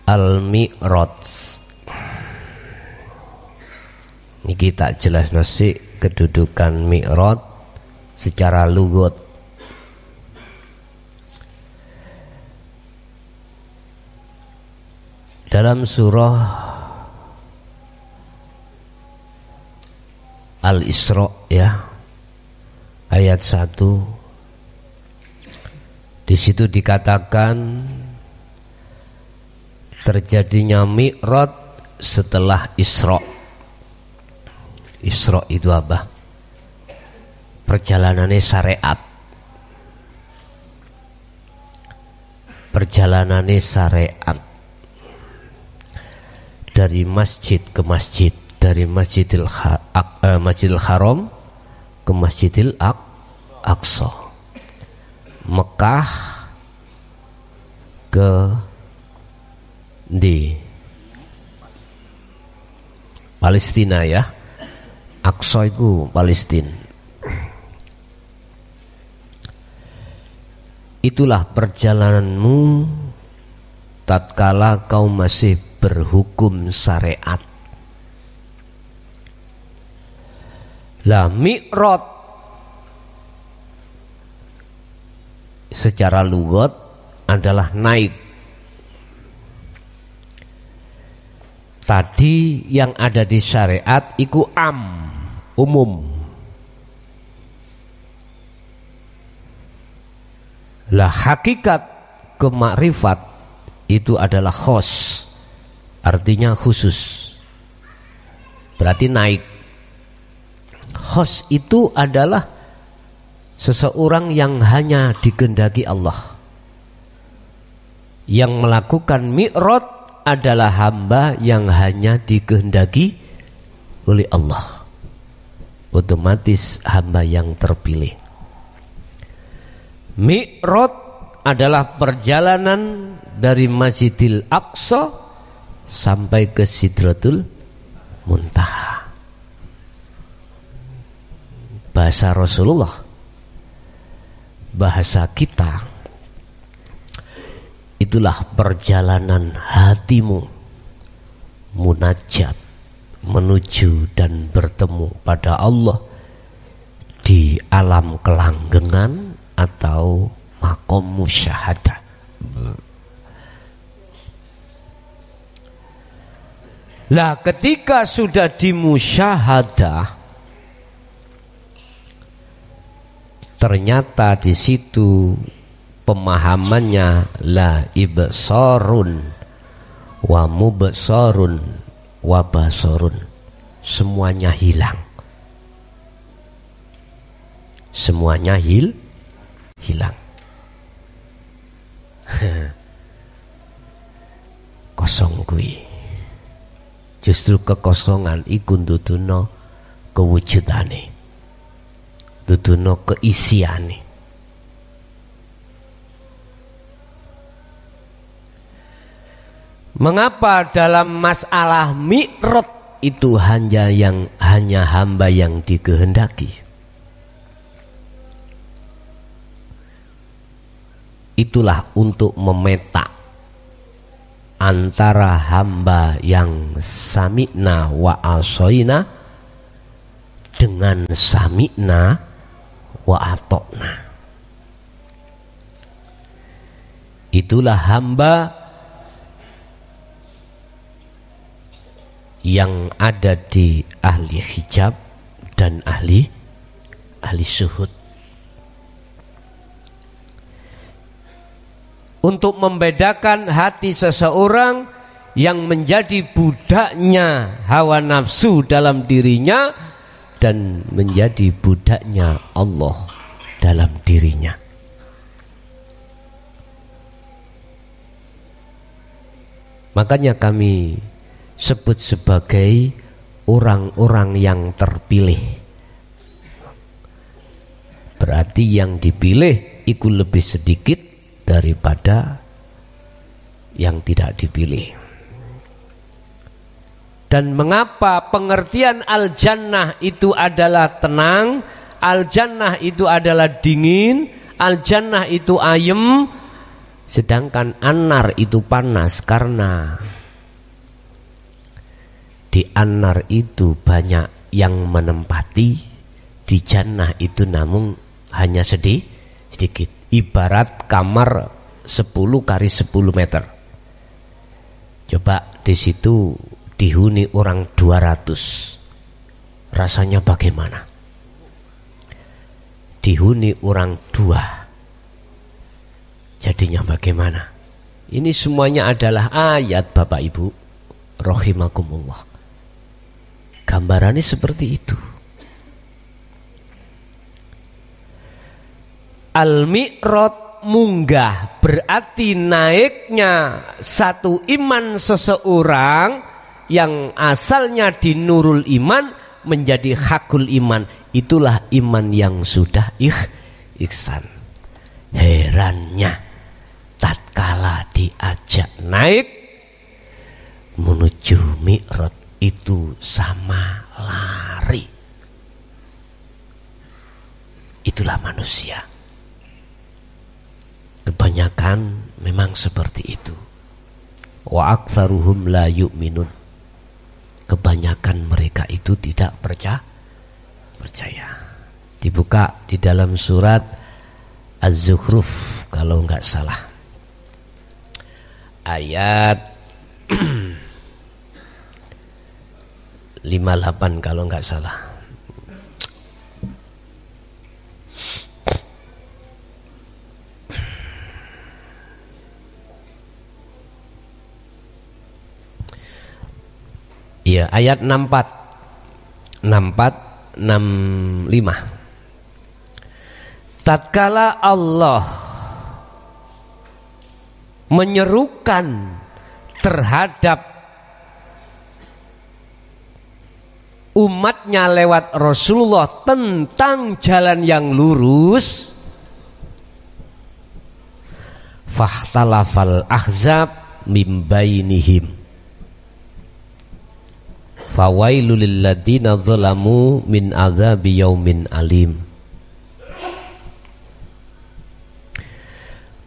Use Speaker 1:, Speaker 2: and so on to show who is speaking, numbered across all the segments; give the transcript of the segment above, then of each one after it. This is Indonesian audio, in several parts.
Speaker 1: Al-Mi'raj. Ini kita jelas nasi kedudukan Mi'raj secara lugat. Dalam surah Al-Isra ya, ayat 1, di situ dikatakan terjadinya Mi'raj setelah Isra. Isra itu apa? Perjalanannya syariat. Perjalanannya syariat dari masjid ke masjid, dari Masjidil Haram ke Masjidil Aqsa, Mekah ke di Palestina ya. Aqsa itu Palestina. Itulah perjalananmu tatkala kau masih berhukum syariat. Lah Mi'raj secara lugat adalah naik. Tadi yang ada di syariat iku umum. Lah hakikat kemakrifat itu adalah khos, artinya khusus. Berarti naik. Khos itu adalah seseorang yang hanya dikehendaki Allah. Yang melakukan Mi'raj adalah hamba yang hanya dikehendaki oleh Allah. Otomatis hamba yang terpilih. Mi'raj adalah perjalanan dari Masjidil Aqsa sampai ke Sidratul Muntaha. Bahasa Rasulullah, bahasa kita, itulah perjalanan hatimu munajat menuju dan bertemu pada Allah di alam kelanggengan atau makom musyahadah. Lah ketika sudah di musyahadah, ternyata di situ pemahamannya la ibsarun wa mubsarun wa basarun, semuanya hilang. Semuanya hilang. Kosong kuwi. Justru kekosongan iku nduduno kewujudane, nduduno keisiane. Mengapa dalam masalah Mi'raj itu hanya hamba yang dikehendaki? Itulah untuk memeta antara hamba yang sami'na wa asoina dengan sami'na wa atokna. Itulah hamba yang ada di ahli hijab dan ahli syuhud. Untuk membedakan hati seseorang yang menjadi budaknya hawa nafsu dalam dirinya dan menjadi budaknya Allah dalam dirinya. Makanya kami sebut sebagai orang-orang yang terpilih. Berarti yang dipilih itu lebih sedikit daripada yang tidak dipilih. Dan mengapa pengertian al-jannah itu adalah tenang, al-jannah itu adalah dingin, al-jannah itu ayem? Sedangkan An-Nar itu panas karena di An-Nar itu banyak yang menempati, di Jannah itu namun hanya sedikit. Ibarat kamar 10 kali 10 meter. Coba di situ dihuni orang 200. Rasanya bagaimana? Dihuni orang 2. Jadinya bagaimana? Ini semuanya adalah ayat Bapak Ibu rahimakumullah. Gambarannya seperti itu. Al-Mi'raj munggah berarti naiknya satu iman seseorang yang asalnya di nurul iman menjadi hakul iman. Itulah iman yang sudah ihsan. Herannya tatkala diajak naik menuju Mi'raj itu sama lari. Itulah manusia. Kebanyakan memang seperti itu. Wa aktsaruhum la yu'minun. Kebanyakan mereka itu tidak percaya. Dibuka di dalam surat Az-Zukhruf kalau enggak salah. Ayat 58 kalau enggak salah. Iya, ayat 64 65. Tatkala Allah menyerukan terhadap umatnya lewat Rasulullah tentang jalan yang lurus, fahtalafal ahzab mim bainihim fawailul lilladzina zalamu min adzabi yaumin alim.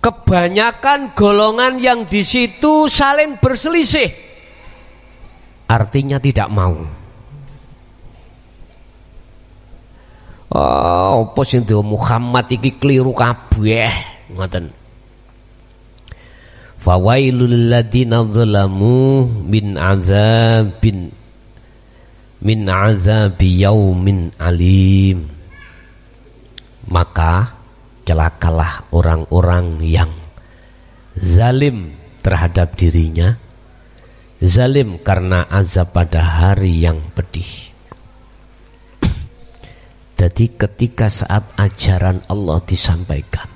Speaker 1: Kebanyakan golongan yang di situ saling berselisih, artinya tidak mau. Oh, apa sing Muhammad iki keliru kabeh, ngoten. Fawailul ladzina zalamu min azabi yaumin alim. Maka celakalah orang-orang yang zalim terhadap dirinya, zalim karena azab pada hari yang pedih. Jadi ketika saat ajaran Allah disampaikan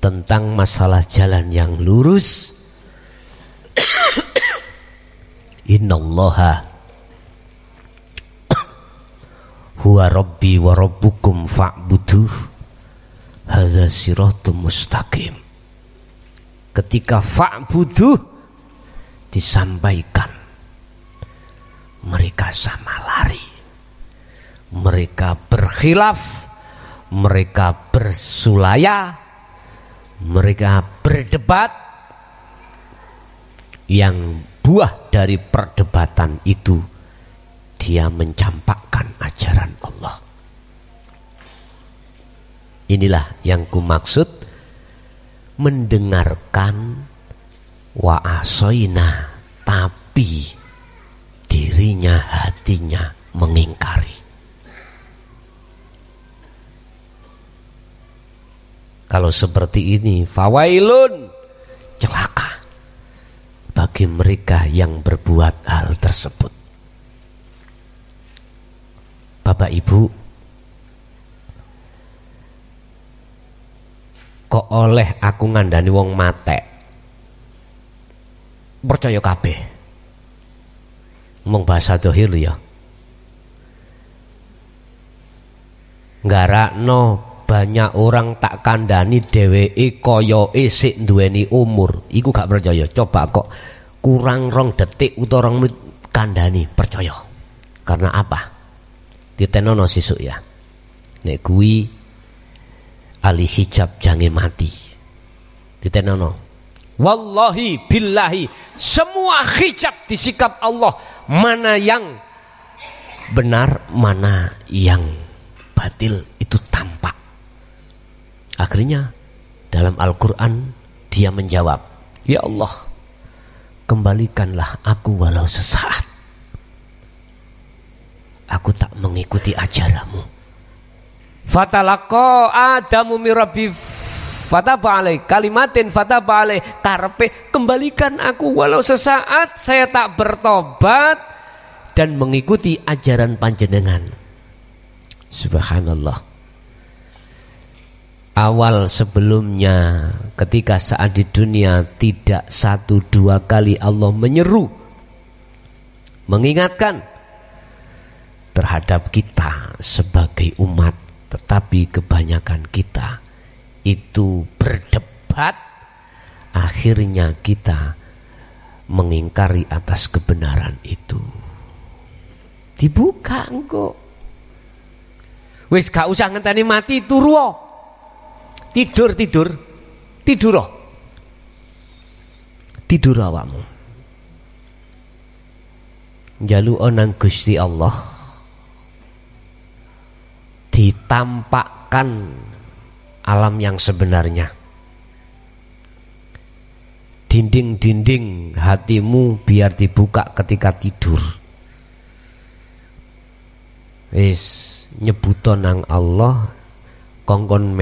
Speaker 1: tentang masalah jalan yang lurus, innallaha huwa rabbi wa rabbukum fa'buduh hadza siratum mustaqim. Ketika fa'buduh disampaikan, mereka sama lari, mereka berkhilaf, mereka bersulaya, mereka berdebat. Yang buah dari perdebatan itu dia mencampakkan ajaran Allah. Inilah yang kumaksud mendengarkan wa asoina, tapi dirinya, hatinya mengingkari. Kalau seperti ini, fawailun, celaka bagi mereka yang berbuat hal tersebut. Bapak Ibu, kok oleh aku ngandani wong matek percaya kabeh? Mong bahasa dohir ya. Nggarakno banyak orang tak kandani dheweke kaya isik duweni umur, iku gak percaya. Coba kok kurang 2 detik utawa 2 menit kandani percaya. Karena apa? Ditenono sisuk ya. Nek kuwi Ali hijab jange mati. Ditenono. Wallahi billahi, semua hijab disikap Allah, mana yang benar, mana yang batil itu tampak. Akhirnya dalam Al-Quran dia menjawab, ya Allah, kembalikanlah aku walau sesaat. Aku tak mengikuti ajaranmu. Fatalaqa Adamu mirabbi fataba alaih kalimatin fataba alaih, karepe kembalikan aku walau sesaat, saya tak bertobat dan mengikuti ajaran panjenengan. Subhanallah. Awal sebelumnya ketika saat di dunia tidak 1-2 kali Allah menyeru, mengingatkan terhadap kita sebagai umat, tetapi kebanyakan kita itu berdebat, akhirnya kita mengingkari atas kebenaran itu. Dibuka engko. Wis gak usah ngenteni mati, turu. Tidur awakmu. Njaluk nang Gusti Allah ditampakkan alam yang sebenarnya. Dinding-dinding hatimu biar dibuka ketika tidur. Wis nyebuto nang Allah, kongkon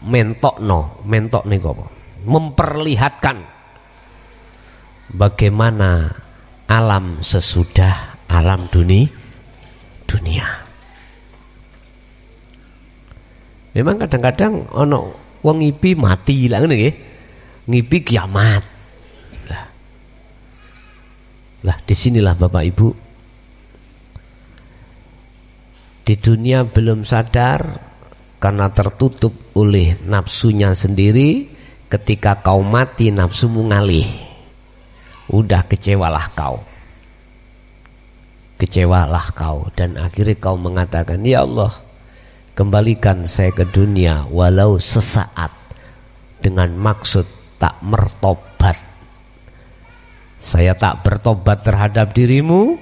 Speaker 1: mentok niku apa? Memperlihatkan bagaimana alam sesudah alam dunia. Memang kadang-kadang ono wong ngipi mati lah ngene nggih. Ngipi kiamat. Lah disinilah Bapak Ibu, di dunia belum sadar karena tertutup oleh nafsunya sendiri. Ketika kau mati nafsumu ngalih, udah kecewalah kau dan akhirnya kau mengatakan, ya Allah, kembalikan saya ke dunia walau sesaat, dengan maksud tak mertobat. Saya tak bertobat terhadap dirimu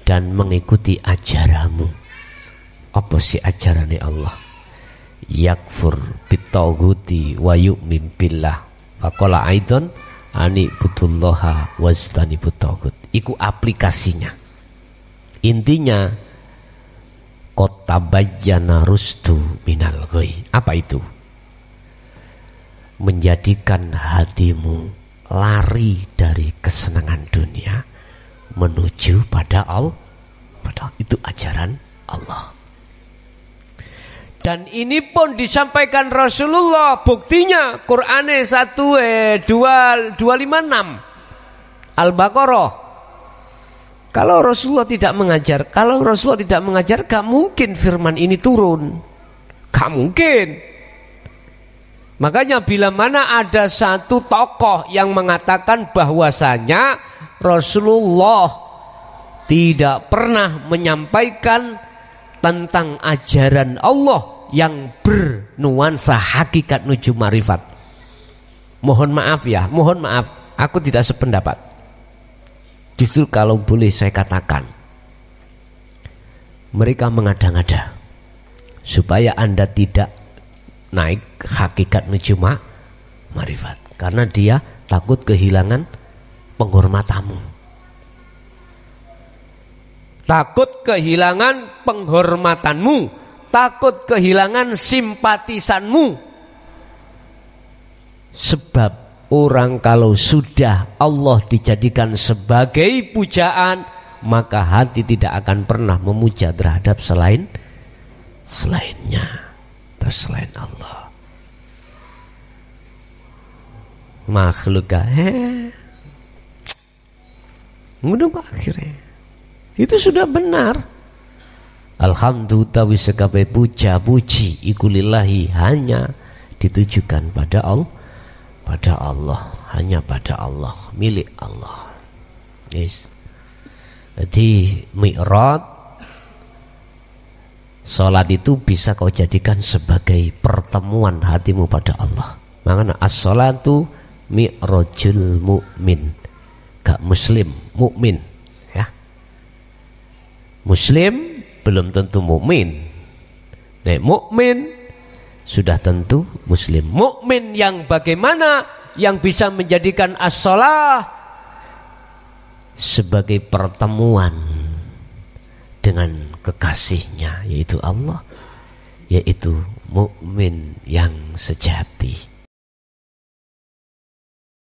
Speaker 1: dan mengikuti ajaranmu. Apa sih ajarannya Allah? Yakfur bitaghuti wa yu'min billah. Faqala aidan ani butullaha wastani butaghut. Iku aplikasinya. Intinya kotabayyana rusdu minal ghoi. Apa itu? Menjadikan hatimu lari dari kesenangan dunia menuju pada Allah. Itu ajaran Allah. Dan ini pun disampaikan Rasulullah. Buktinya Qur'ane 256 Al-Baqarah. Kalau Rasulullah tidak mengajar, gak mungkin firman ini turun. Gak mungkin. Makanya bila mana ada satu tokoh yang mengatakan bahwasanya Rasulullah tidak pernah menyampaikan tentang ajaran Allah yang bernuansa hakikat menuju marifat, mohon maaf, aku tidak sependapat. Justru kalau boleh saya katakan, mereka mengada-ngada supaya Anda tidak naik hakikat menuju marifat, karena dia takut kehilangan penghormatanmu, takut kehilangan penghormatanmu, takut kehilangan simpatisanmu. Sebab orang kalau sudah Allah dijadikan sebagai pujaan, maka hati tidak akan pernah memuja terhadap selainnya atau selain Allah. Makhluk ngono kok akhirnya. Itu sudah benar. Alhamdulillah wisakabe puja-puji iku lillahi, hanya ditujukan pada Allah, hanya pada Allah, milik Allah. Yes. Jadi Mi'raj Salat itu bisa kau jadikan sebagai pertemuan hatimu pada Allah. Makanya as-salatu mi'rajul mu'min. Gak muslim, mukmin, ya. Muslim belum tentu mukmin. Nek mukmin sudah tentu muslim. Mukmin yang bagaimana? Yang bisa menjadikan as-salah sebagai pertemuan dengan kekasihnya, yaitu Allah, yaitu mukmin yang sejati.